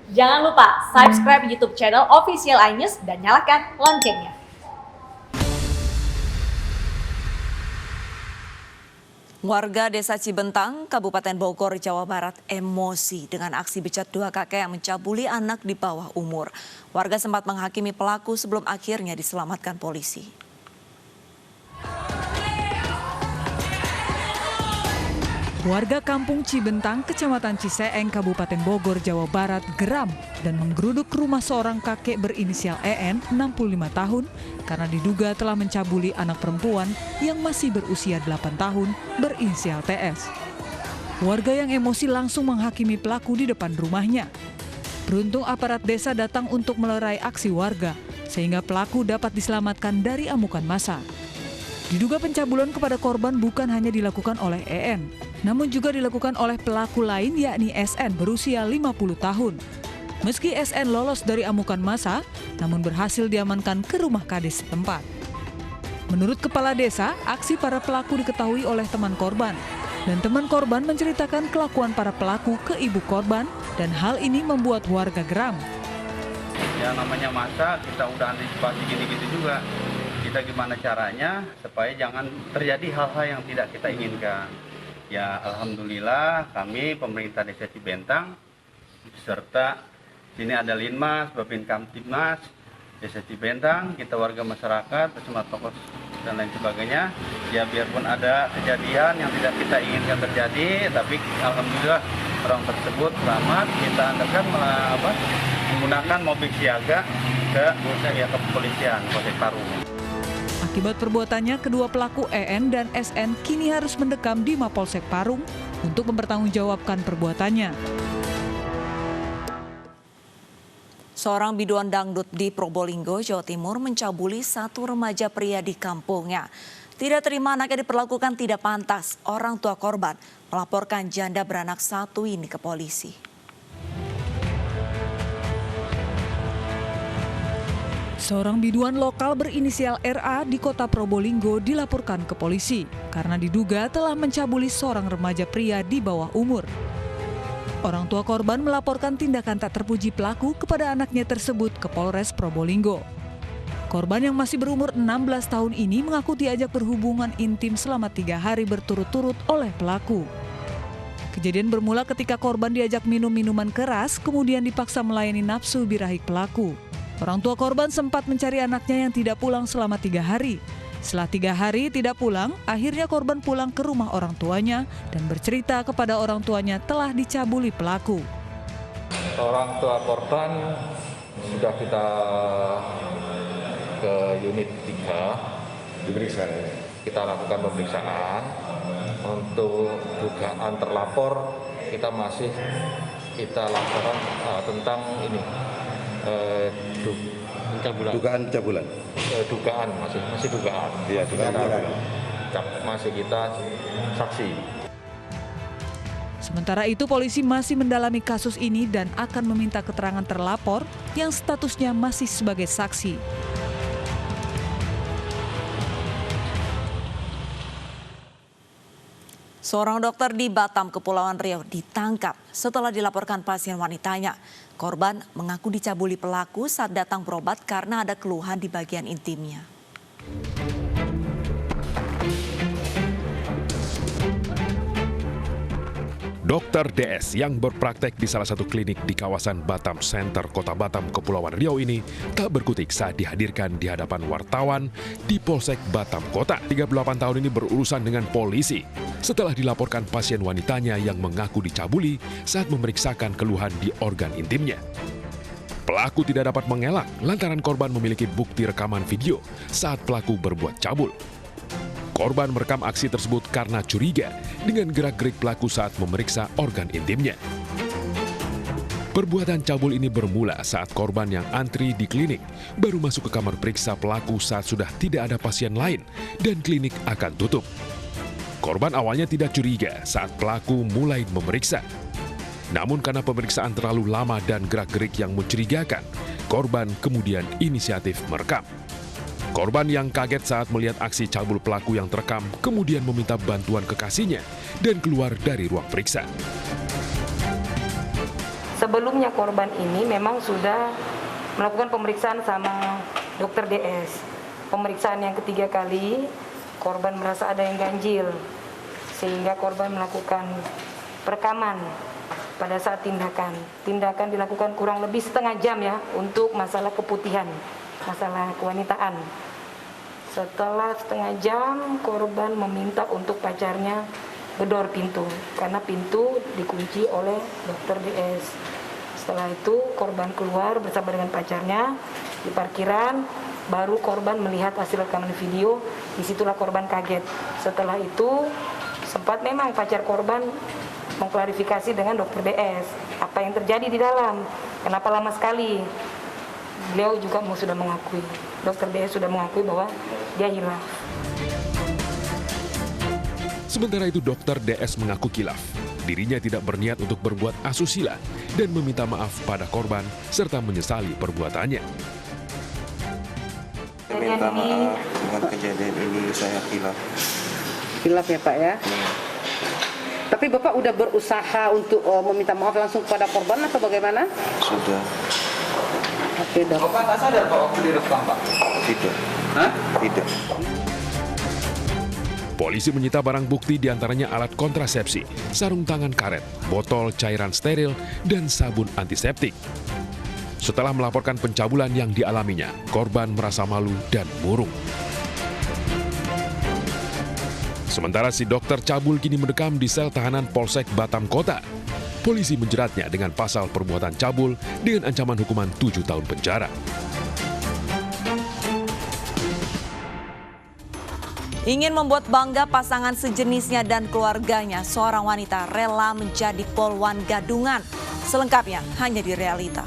Jangan lupa subscribe YouTube channel Official iNews dan nyalakan loncengnya. Warga Desa Cibentang, Kabupaten Bogor, Jawa Barat emosi dengan aksi bejat dua kakek yang mencabuli anak di bawah umur. Warga sempat menghakimi pelaku sebelum akhirnya diselamatkan polisi. Warga Kampung Cibentang, Kecamatan Ciseeng, Kabupaten Bogor, Jawa Barat geram dan menggeruduk rumah seorang kakek berinisial EN, 65 tahun, karena diduga telah mencabuli anak perempuan yang masih berusia 8 tahun berinisial TS. Warga yang emosi langsung menghakimi pelaku di depan rumahnya. Beruntung aparat desa datang untuk melerai aksi warga, sehingga pelaku dapat diselamatkan dari amukan massa. Diduga pencabulan kepada korban bukan hanya dilakukan oleh EN, namun juga dilakukan oleh pelaku lain yakni SN berusia 50 tahun. Meski SN lolos dari amukan massa, namun berhasil diamankan ke rumah kades setempat. Menurut kepala desa, aksi para pelaku diketahui oleh teman korban. Dan teman korban menceritakan kelakuan para pelaku ke ibu korban dan hal ini membuat warga geram. Ya namanya masa kita udah antisipasi gini-gitu juga. Kita gimana caranya supaya jangan terjadi hal-hal yang tidak kita inginkan. Ya alhamdulillah kami pemerintah Desa Cibentang serta sini ada Linmas, Babin Kamtibmas, Desa Cibentang, kita warga masyarakat, bersama tokoh dan lain sebagainya. Ya biarpun ada kejadian yang tidak kita inginkan terjadi, tapi alhamdulillah orang tersebut selamat. Kita adakan menggunakan mobil siaga ke kepolisian Polsek Parung. Akibat perbuatannya, kedua pelaku EN dan SN kini harus mendekam di Mapolsek Parung untuk mempertanggungjawabkan perbuatannya. Seorang biduan dangdut di Probolinggo, Jawa Timur mencabuli satu remaja pria di kampungnya. Tidak terima anaknya diperlakukan tidak pantas, orang tua korban melaporkan janda beranak satu ini ke polisi. Seorang biduan lokal berinisial RA di kota Probolinggo dilaporkan ke polisi karena diduga telah mencabuli seorang remaja pria di bawah umur. Orang tua korban melaporkan tindakan tak terpuji pelaku kepada anaknya tersebut ke Polres Probolinggo. Korban yang masih berumur 16 tahun ini mengaku diajak berhubungan intim selama 3 hari berturut-turut oleh pelaku. Kejadian bermula ketika korban diajak minum minuman keras, kemudian dipaksa melayani nafsu birahi pelaku. Orang tua korban sempat mencari anaknya yang tidak pulang selama 3 hari. Setelah 3 hari tidak pulang, akhirnya korban pulang ke rumah orang tuanya dan bercerita kepada orang tuanya telah dicabuli pelaku. Orang tua korban sudah kita ke unit 3. Diperiksa ya? Kita lakukan pemeriksaan. Untuk dugaan terlapor kita lakukan tentang ini. Dugaan pencabulan. Dugaan masih dugaan. Iya, dugaan. Masih kita saksi. Sementara itu polisi masih mendalami kasus ini dan akan meminta keterangan terlapor yang statusnya masih sebagai saksi. Seorang dokter di Batam, Kepulauan Riau ditangkap setelah dilaporkan pasien wanitanya. Korban mengaku dicabuli pelaku saat datang berobat karena ada keluhan di bagian intimnya. Dokter DS yang berpraktek di salah satu klinik di kawasan Batam Center, Kota Batam, Kepulauan Riau ini tak berkutik saat dihadirkan di hadapan wartawan di Polsek Batam Kota. 38 tahun ini berurusan dengan polisi setelah dilaporkan pasien wanitanya yang mengaku dicabuli saat memeriksakan keluhan di organ intimnya. Pelaku tidak dapat mengelak lantaran korban memiliki bukti rekaman video saat pelaku berbuat cabul. Korban merekam aksi tersebut karena curiga dengan gerak-gerik pelaku saat memeriksa organ intimnya. Perbuatan cabul ini bermula saat korban yang antri di klinik baru masuk ke kamar periksa pelaku saat sudah tidak ada pasien lain dan klinik akan tutup. Korban awalnya tidak curiga saat pelaku mulai memeriksa. Namun karena pemeriksaan terlalu lama dan gerak-gerik yang mencurigakan, korban kemudian inisiatif merekam. Korban yang kaget saat melihat aksi cabul pelaku yang terekam kemudian meminta bantuan kekasihnya dan keluar dari ruang periksa. Sebelumnya korban ini memang sudah melakukan pemeriksaan sama dokter DS. Pemeriksaan yang ketiga kali, korban merasa ada yang ganjil, sehingga korban melakukan perekaman pada saat tindakan. Tindakan dilakukan kurang lebih setengah jam ya untuk masalah keputihan, masalah kewanitaan. Setelah setengah jam, korban meminta untuk pacarnya gedor pintu karena pintu dikunci oleh dokter DS. Setelah itu korban keluar bersama dengan pacarnya di parkiran, baru korban melihat hasil rekaman video. Disitulah korban kaget. Setelah itu sempat memang pacar korban mengklarifikasi dengan dokter DS apa yang terjadi di dalam, kenapa lama sekali. Beliau juga sudah mengakui, dokter DS sudah mengakui bahwa dia hilaf. Sementara itu dokter DS mengaku kilaf. Dirinya tidak berniat untuk berbuat asusila dan meminta maaf pada korban serta menyesali perbuatannya. Minta maaf dengan kejadian ini, saya hilaf. Hilaf ya Pak ya? Tapi Bapak udah berusaha untuk meminta maaf langsung kepada korban atau bagaimana? Sudah. Oke dok. Bapak tak sadar Pak waktu direkam Pak? Tidak. Hah? Tidak. Polisi menyita barang bukti diantaranya alat kontrasepsi, sarung tangan karet, botol cairan steril, dan sabun antiseptik. Setelah melaporkan pencabulan yang dialaminya, korban merasa malu dan murung. Sementara si dokter cabul kini mendekam di sel tahanan Polsek Batam Kota. Polisi menjeratnya dengan pasal perbuatan cabul dengan ancaman hukuman 7 tahun penjara. Ingin membuat bangga pasangan sejenisnya dan keluarganya, seorang wanita rela menjadi polwan gadungan. Selengkapnya hanya di Realita.